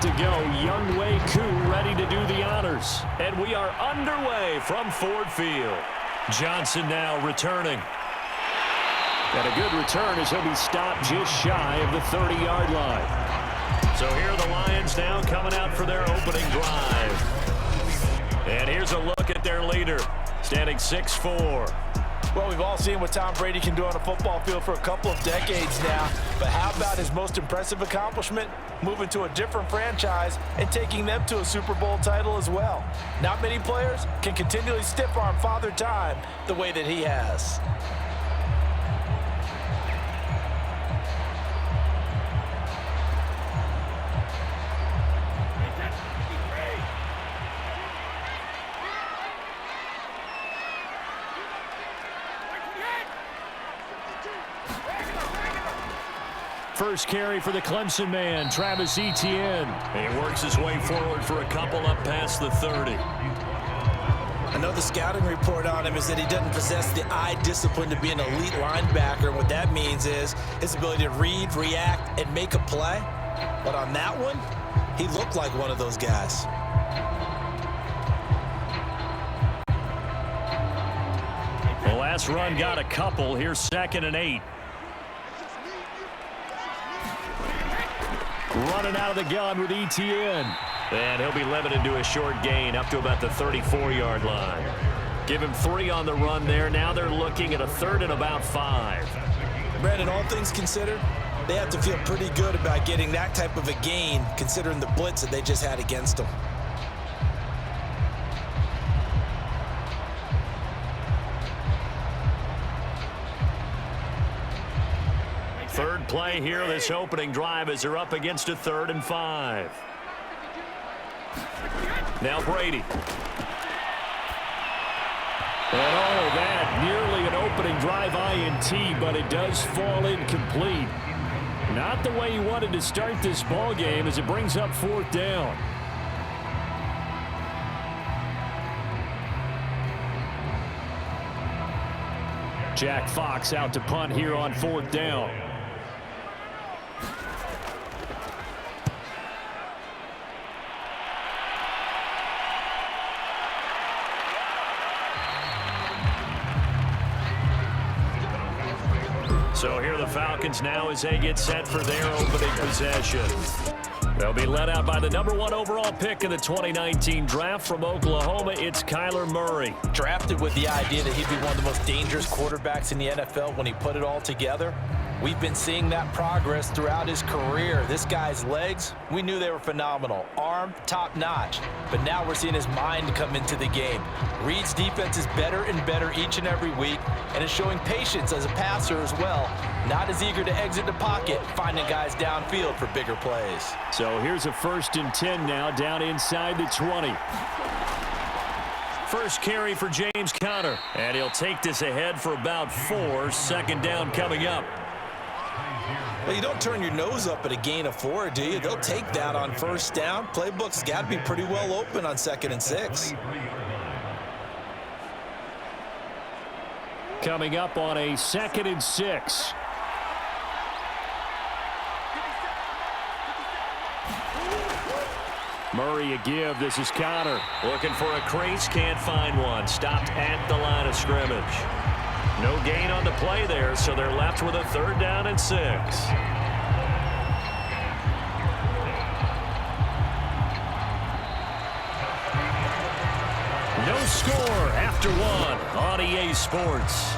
to go. Young Wei Koo ready to do the honors. And we are underway from Ford Field. Johnson now returning. And a good return as he'll be stopped just shy of the 30-yard line. So here are the Lions now coming out for their opening drive. And here's a look at their leader, standing 6'4". Well, we've all seen what Tom Brady can do on a football field for a couple of decades now. But how about his most impressive accomplishment? Moving to a different franchise and taking them to a Super Bowl title as well. Not many players can continually stiff-arm Father Time the way that he has. First carry for the Clemson man, Travis Etienne. He works his way forward for a couple up past the 30. Another scouting report on him is that he doesn't possess the eye discipline to be an elite linebacker. And what that means is his ability to read, react, and make a play. But on that one, he looked like one of those guys. The last run got a couple. Here's 2nd and 8. Running out of the gun with Etienne. And he'll be limited to a short gain up to about the 34-yard line. Give him 3 on the run there. Now they're looking at a 3rd and about 5. Brandon, all things considered, they have to feel pretty good about getting that type of a gain considering the blitz that they just had against them. Third play here, this opening drive as they're up against a 3rd and 5. Now Brady. And all of that, nearly an opening drive INT, but it does fall incomplete. Not the way he wanted to start this ball game as it brings up 4th down. Jack Fox out to punt here on 4th down. So here are the Falcons now as they get set for their opening possession. They'll be led out by the #1 overall pick in the 2019 draft from Oklahoma. It's Kyler Murray. Drafted with the idea that he'd be one of the most dangerous quarterbacks in the NFL when he put it all together. We've been seeing that progress throughout his career. This guy's legs, we knew they were phenomenal. Arm, top-notch. But now we're seeing his mind come into the game. Reed's defense is better and better each and every week, and is showing patience as a passer as well. Not as eager to exit the pocket, finding guys downfield for bigger plays. So here's a 1st and 10 now, down inside the 20. First carry for James Conner. And he'll take this ahead for about 4. 2nd down coming up. Well, you don't turn your nose up at a gain of 4, do you? They'll take that on 1st down. Playbook's got to be pretty well open on 2nd and 6. Coming up on a 2nd and 6. Murray a give. This is Conner. Looking for a crease. Can't find one. Stopped at the line of scrimmage. No gain on the play there, so they're left with a 3rd down and 6. No score after 1 on EA Sports.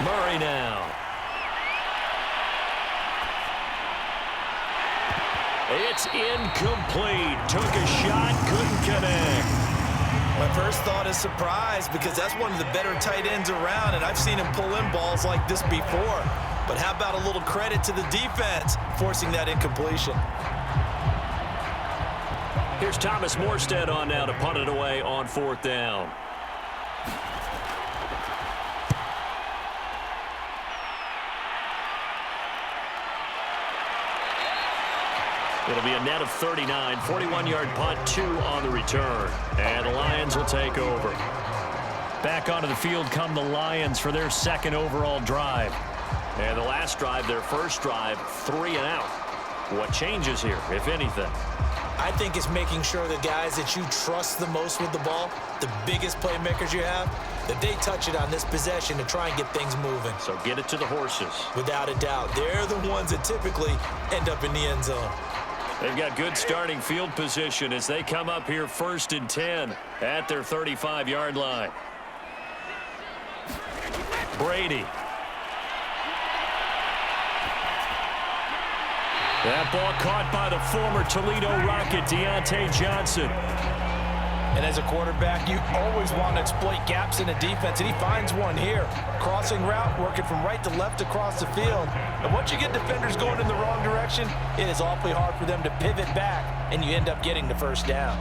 Murray now. It's incomplete. Took a shot, couldn't connect. My first thought is surprise because that's one of the better tight ends around, and I've seen him pull in balls like this before. But how about a little credit to the defense forcing that incompletion? Here's Thomas Morstead on now to punt it away on 4th down. It'll be a net of 39, 41-yard punt, 2 on the return. And the Lions will take over. Back onto the field come the Lions for their 2nd overall drive. And the last drive, their first drive, 3 and out. What changes here, if anything? I think it's making sure the guys that you trust the most with the ball, the biggest playmakers you have, that they touch it on this possession to try and get things moving. So get it to the horses. Without a doubt. They're the ones that typically end up in the end zone. They've got good starting field position as they come up here 1st and 10 at their 35-yard line. Brady. That ball caught by the former Toledo Rocket, Deontay Johnson. And as a quarterback, you always want to exploit gaps in the defense, and he finds one here. Crossing route, working from right to left across the field. And once you get defenders going in the wrong direction, it is awfully hard for them to pivot back, and you end up getting the first down.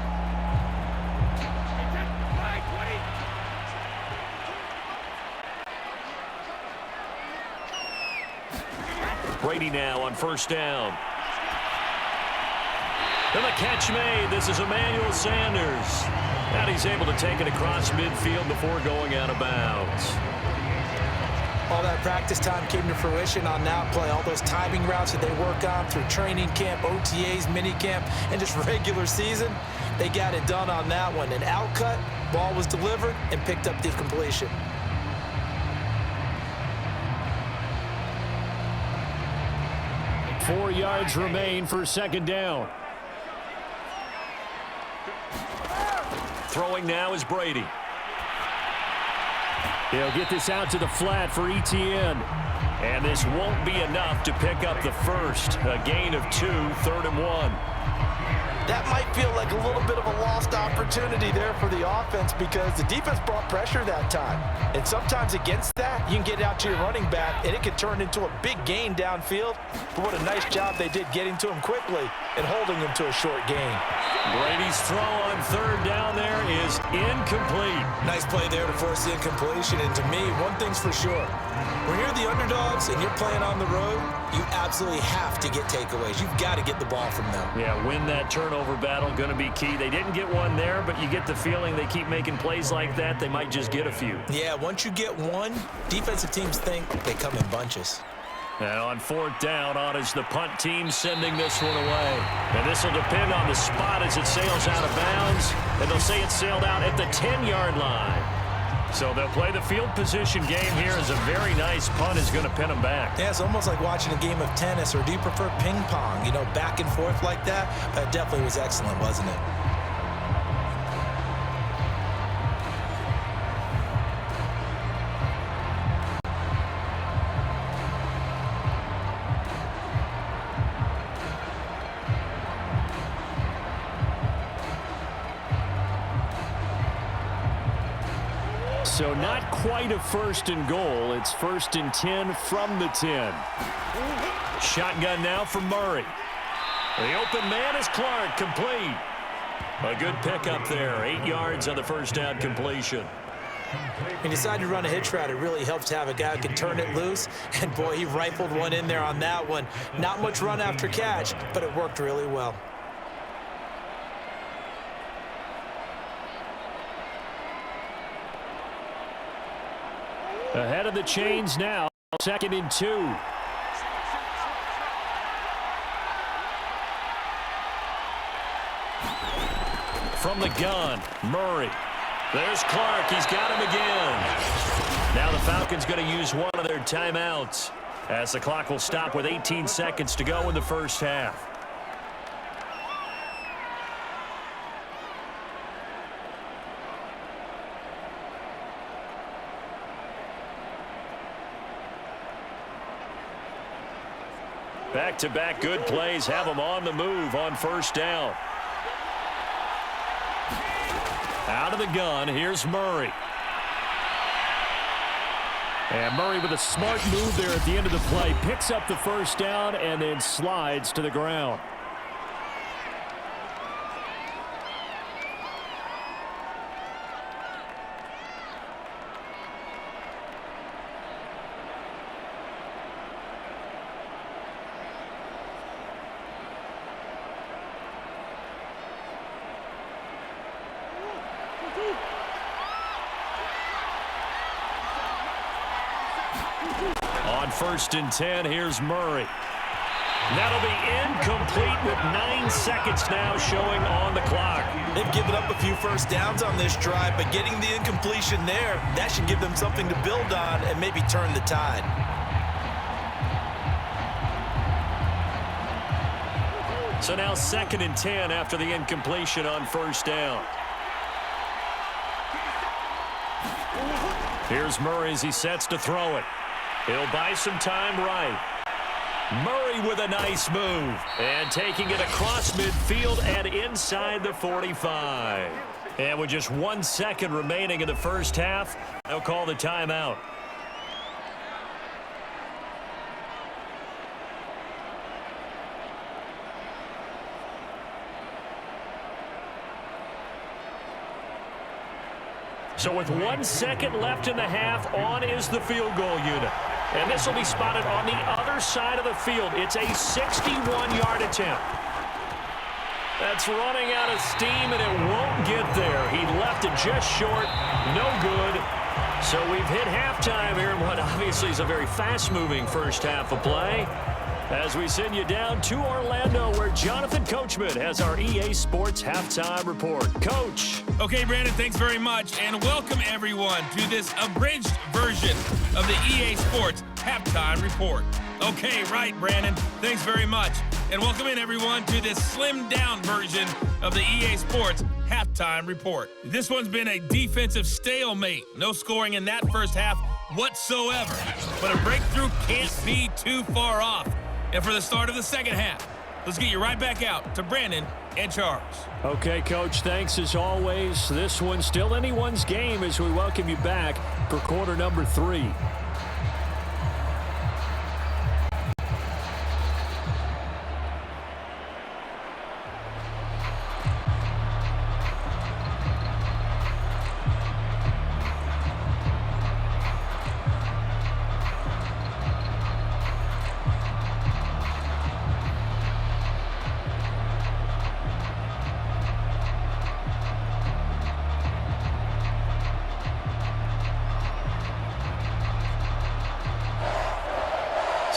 Brady now on 1st down. And the catch made. This is Emmanuel Sanders. And he's able to take it across midfield before going out of bounds. All that practice time came to fruition on that play. All those timing routes that they work on through training camp, OTAs, minicamp, and just regular season, they got it done on that one. An out cut, ball was delivered, and picked up the completion. Four yards remain for 2nd down. Throwing now is Brady. He'll get this out to the flat for Etienne. And this won't be enough to pick up the first. A gain of 2, 3rd and 1. That might feel like a little bit of a lost opportunity there for the offense because the defense brought pressure that time. And sometimes against that, you can get out to your running back, and it can turn into a big gain downfield. But what a nice job they did getting to him quickly and holding him to a short gain. Brady's throw on 3rd down there is incomplete. Nice play there to force the incompletion. And to me, one thing's for sure. When you're the underdogs and you're playing on the road, you absolutely have to get takeaways. You've got to get the ball from them. Yeah, win that turnover battle, going to be key. They didn't get one there, but you get the feeling they keep making plays like that, they might just get a few. Yeah, once you get one, defensive teams think they come in bunches. And on 4th down, on is the punt team sending this one away. And this will depend on the spot as it sails out of bounds. And they'll say it sailed out at the 10-yard line. So they'll play the field position game here as a very nice punt is going to pin them back. Yeah, it's almost like watching a game of tennis, or do you prefer ping pong? You know, back and forth like that? That definitely was excellent, wasn't it? So not quite a 1st and goal. It's 1st and 10 from the 10. Shotgun now for Murray. The open man is Clark, complete. A good pickup there. 8 yards on the 1st down completion. When you decide to run a hitch route, it really helps to have a guy who can turn it loose. And, boy, he rifled one in there on that one. Not much run after catch, but it worked really well. Ahead of the chains now, 2nd and 2. From the gun, Murray. There's Clark. He's got him again. Now the Falcons going to use one of their timeouts as the clock will stop with 18 seconds to go in the 1st half. Back-to-back good plays have them on the move on 1st down. Out of the gun, here's Murray. And Murray with a smart move there at the end of the play. Picks up the 1st down and then slides to the ground. On 1st and 10, here's Murray. That'll be incomplete with 9 seconds now showing on the clock. They've given up a few first downs on this drive, but getting the incompletion there, that should give them something to build on and maybe turn the tide. So now 2nd and 10 after the incompletion on 1st down. Here's Murray as he sets to throw it. He'll buy some time right. Murray with a nice move. And taking it across midfield and inside the 45. And with just 1 second remaining in the first half, they'll call the timeout. So with 1 second left in the half, on is the field goal unit. And this will be spotted on the other side of the field. It's a 61-yard attempt. That's running out of steam, and it won't get there. He left it just short. No good. So we've hit halftime here in what obviously is a very fast-moving first half of play. As we send you down to Orlando, where Jonathan Coachman has our EA Sports Halftime Report. Coach. Okay, Brandon, thanks very much, and welcome everyone to this abridged version of the EA Sports Halftime Report. Okay, right, Brandon, thanks very much, and welcome in everyone to this slimmed-down version of the EA Sports Halftime Report. This one's been a defensive stalemate. No scoring in that first half whatsoever, but a breakthrough can't be too far off. And for the start of the second half, let's get you right back out to Brandon and Charles. Okay, Coach, thanks as always. This one's still anyone's game as we welcome you back for quarter number 3.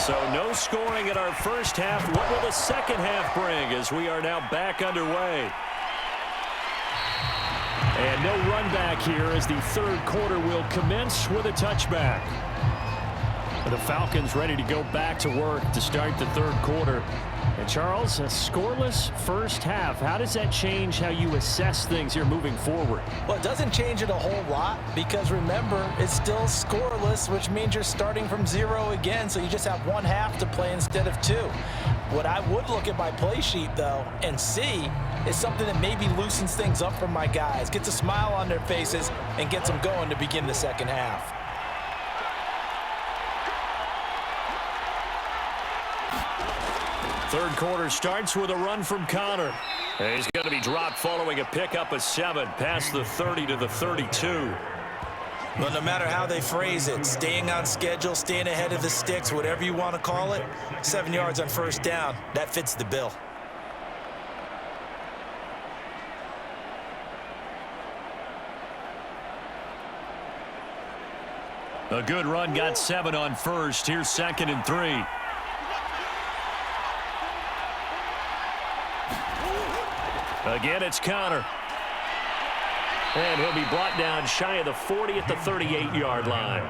So no scoring in our first half. What will the second half bring as we are now back underway? And no run back here as the third quarter will commence with a touchback. The Falcons ready to go back to work to start the third quarter. And Charles, a scoreless first half. How does that change how you assess things here moving forward? Well, it doesn't change it a whole lot because, remember, it's still scoreless, which means you're starting from 0 again, so you just have 1 half to play instead of 2. What I would look at my play sheet, though, and see is something that maybe loosens things up for my guys, gets a smile on their faces, and gets them going to begin the second half. Third quarter starts with a run from Connor. And he's going to be dropped following a pickup of 7 past the 30 to the 32. But no matter how they phrase it, staying on schedule, staying ahead of the sticks, whatever you want to call it, 7 yards on first down, that fits the bill. A good run got 7 on first. Here's 2nd and 3. Again, it's Connor. And he'll be brought down shy of the 40 at the 38-yard line.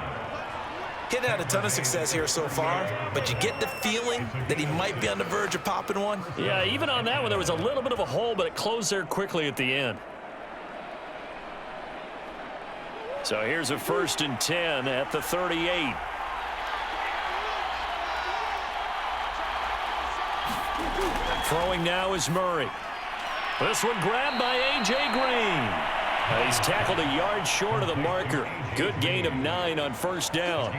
Getting had a ton of success here so far, but you get the feeling that he might be on the verge of popping one. Yeah, even on that one, there was a little bit of a hole, but it closed there quickly at the end. So here's a 1st and 10 at the 38. Throwing now is Murray. This one grabbed by A.J. Green. He's tackled a yard short of the marker. Good gain of 9 on first down.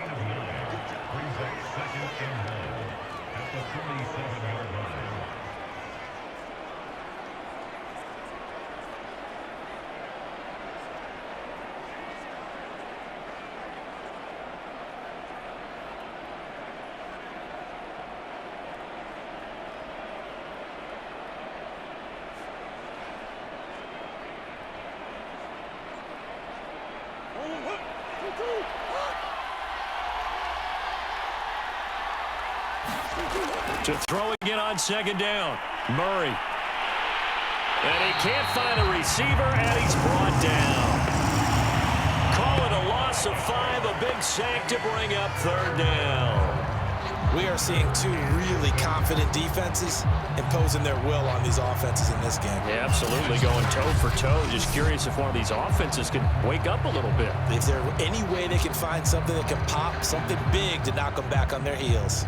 To throw again on second down. Murray. And he can't find a receiver, and he's brought down. Call it a loss of 5, a big sack to bring up third down. We are seeing two really confident defenses imposing their will on these offenses in this game. Yeah, absolutely, going toe for toe. Just curious if one of these offenses can wake up a little bit. If there any way they can find something that can pop, something big to knock them back on their heels.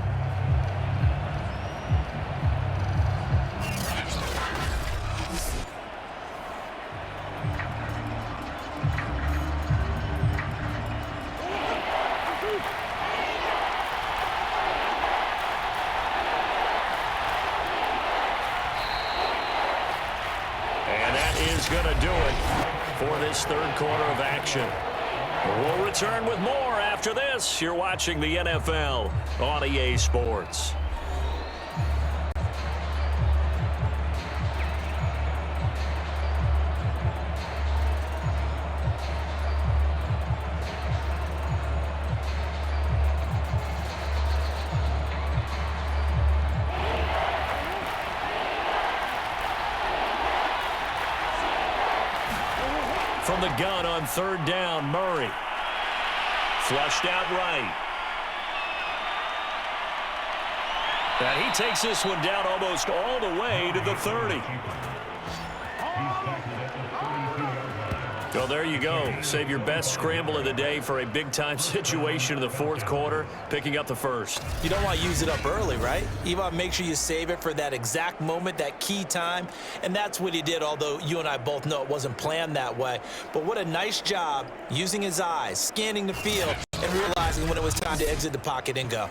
Going to do it for this third quarter of action. We'll return with more after this. You're watching the NFL on EA Sports. From the gun on third down, Murray. Flushed out right. And he takes this one down almost all the way to the 30. Well, there you go. Save your best scramble of the day for a big-time situation in the fourth quarter, picking up the first. You don't want to use it up early, right? You want to make sure you save it for that exact moment, that key time. And that's what he did, although you and I both know it wasn't planned that way. But what a nice job using his eyes, scanning the field, and realizing when it was time to exit the pocket and go.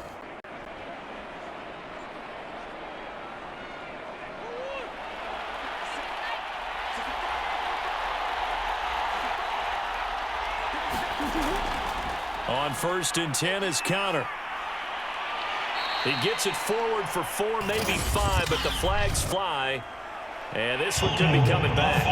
On 1st and 10 is Counter. He gets it forward for 4, maybe 5, but the flags fly. And this one could be coming back.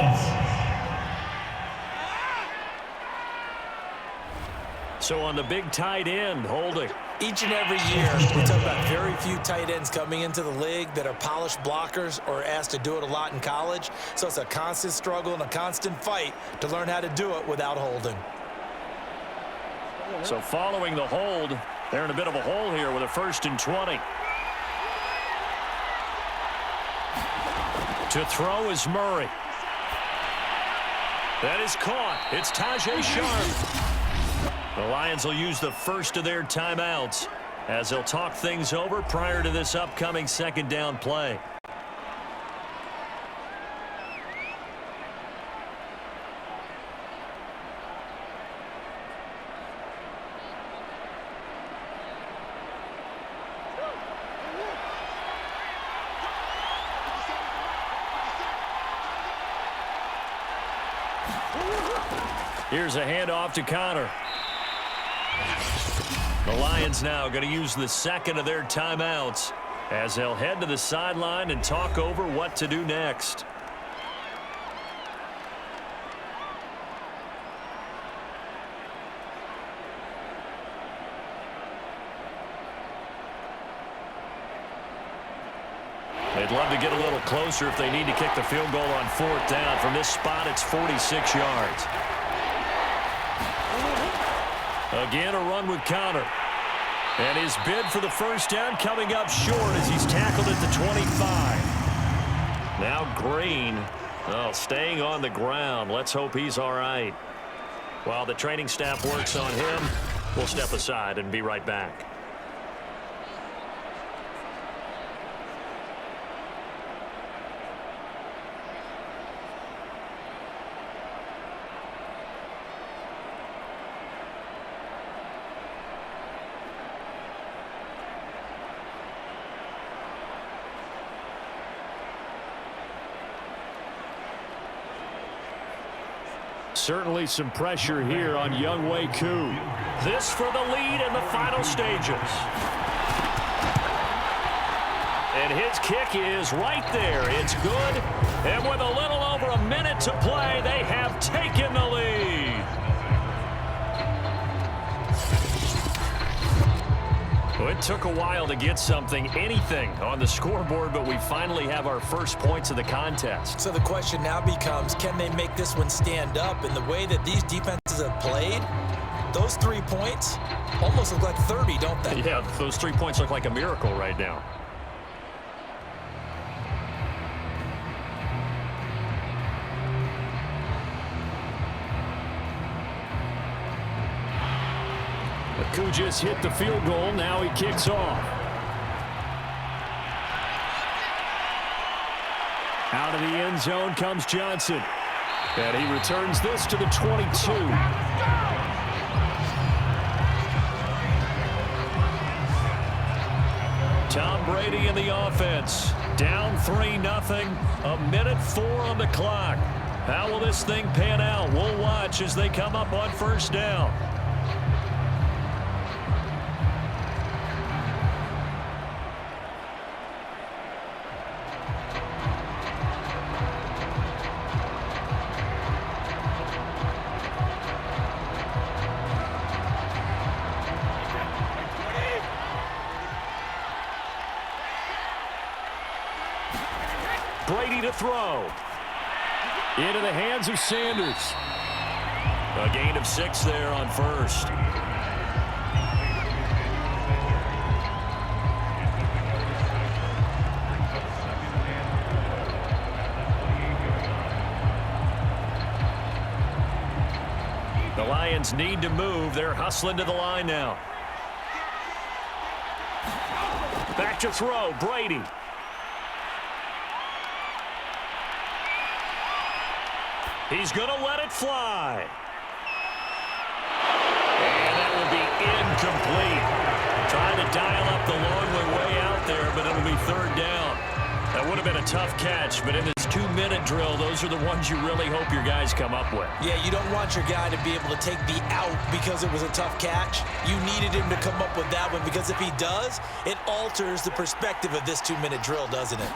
So on the big tight end, holding. Each and every year, we talk about very few tight ends coming into the league that are polished blockers or asked to do it a lot in college. So it's a constant struggle and a constant fight to learn how to do it without holding. So following the hold, they're in a bit of a hole here with a 1st and 20. To throw is Murray. That is caught. It's Tajay Sharp. The Lions will use the first of their timeouts as they'll talk things over prior to this upcoming second down play. Here's a handoff to Connor. The Lions now going to use the second of their timeouts as they'll head to the sideline and talk over what to do next. They'd love to get a little closer if they need to kick the field goal on 4th down. From this spot, it's 46 yards. Again, a run with Counter. And his bid for the first down coming up short as he's tackled at the 25. Now Green, staying on the ground. Let's hope he's all right. While the training staff works on him, we'll step aside and be right back. Certainly some pressure here on Younghoe Koo. This for the lead in the final stages. And his kick is right there. It's good. And with a little over a minute to play, they have taken the lead. Well, it took a while to get anything on the scoreboard, but we finally have our first points of the contest. So the question now becomes, can they make this one stand up? And the way that these defenses have played, those 3 points almost look like 30, don't they? Yeah, those 3 points look like a miracle right now. Who just hit the field goal. Now he kicks off. Out of the end zone comes Johnson. And he returns this to the 22. Tom Brady in the offense. Down 3-0. 1:04 on the clock. How will this thing pan out? We'll watch as they come up on first down. Brady to throw. Into the hands of Sanders. A gain of 6 there on first. The Lions need to move. They're hustling to the line now. Back to throw. Brady. He's going to let it fly. And that will be incomplete. Trying to dial up the long way out there, but it'll be third down. That would have been a tough catch, but in this 2-minute drill, those are the ones you really hope your guys come up with. Yeah, you don't want your guy to be able to take the out because it was a tough catch. You needed him to come up with that one, because if he does, it alters the perspective of this 2-minute drill, doesn't it?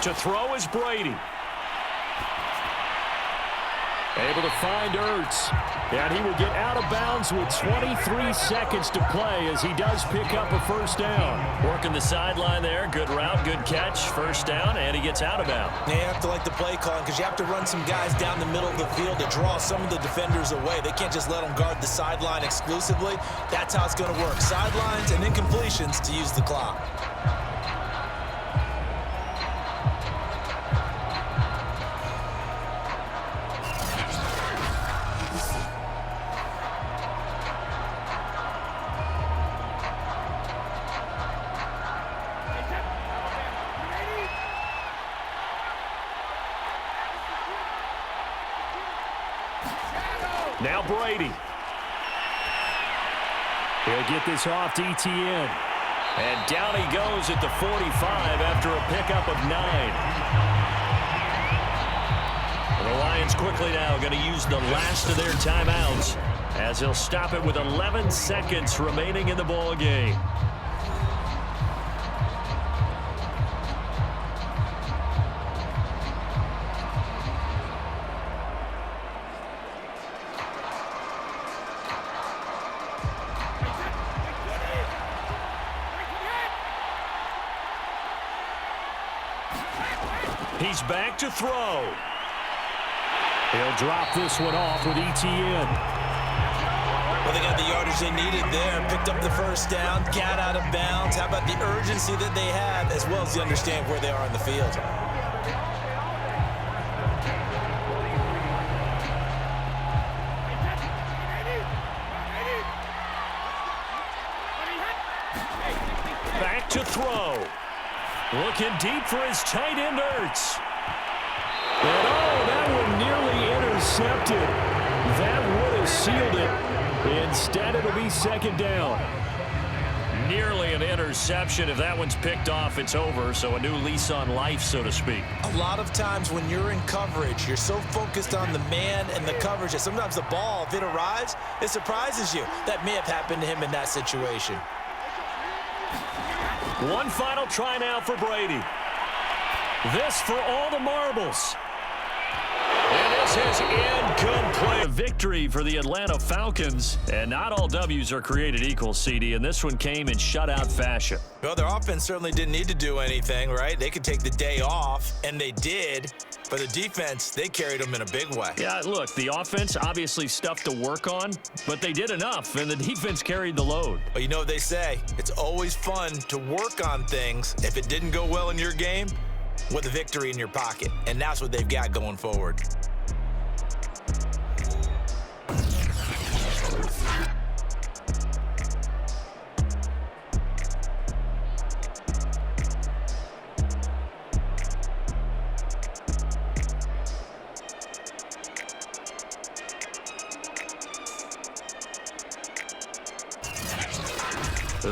To throw is Brady. Able to find Ertz. And he will get out of bounds with 23 seconds to play as he does pick up a first down. Working the sideline there. Good route, good catch. First down, and he gets out of bounds. You have to like the play calling, because you have to run some guys down the middle of the field to draw some of the defenders away. They can't just let them guard the sideline exclusively. That's how it's going to work. Sidelines and incompletions to use the clock. Now Brady. He'll get this off to Etienne. And down he goes at the 45 after a pickup of 9. The Lions quickly now going to use the last of their timeouts as he'll stop it with 11 seconds remaining in the ball game. He's back to throw. He'll drop this one off with Etienne. Well, they got the yardage they needed there. Picked up the first down, got out of bounds. How about the urgency that they have, as well as they understand where they are on the field? Back to throw. Looking deep for his tight end, Ertz. And that one nearly intercepted. That would have sealed it. Instead, it'll be second down. Nearly an interception. If that one's picked off, it's over. So a new lease on life, so to speak. A lot of times when you're in coverage, you're so focused on the man and the coverage that sometimes the ball, if it arrives, it surprises you. That may have happened to him in that situation. One final try now for Brady. This for all the marbles. And he'll This is incomplete. A victory for the Atlanta Falcons. And not all W's are created equal, CD, and this one came in shutout fashion. Well, their offense certainly didn't need to do anything, right? They could take the day off, and they did. But the defense, they carried them in a big way. Yeah, look, the offense, obviously stuff to work on, but they did enough, and the defense carried the load. But you know what they say, it's always fun to work on things if it didn't go well in your game with a victory in your pocket. And that's what they've got going forward.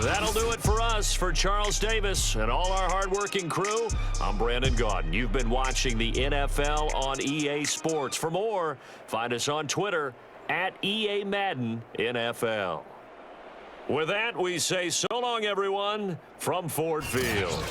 That'll do it for us. For Charles Davis and all our hardworking crew, I'm Brandon Gaudin. You've been watching the NFL on EA Sports. For more, find us on Twitter at EA Madden NFL. With that, we say so long, everyone, from Ford Field.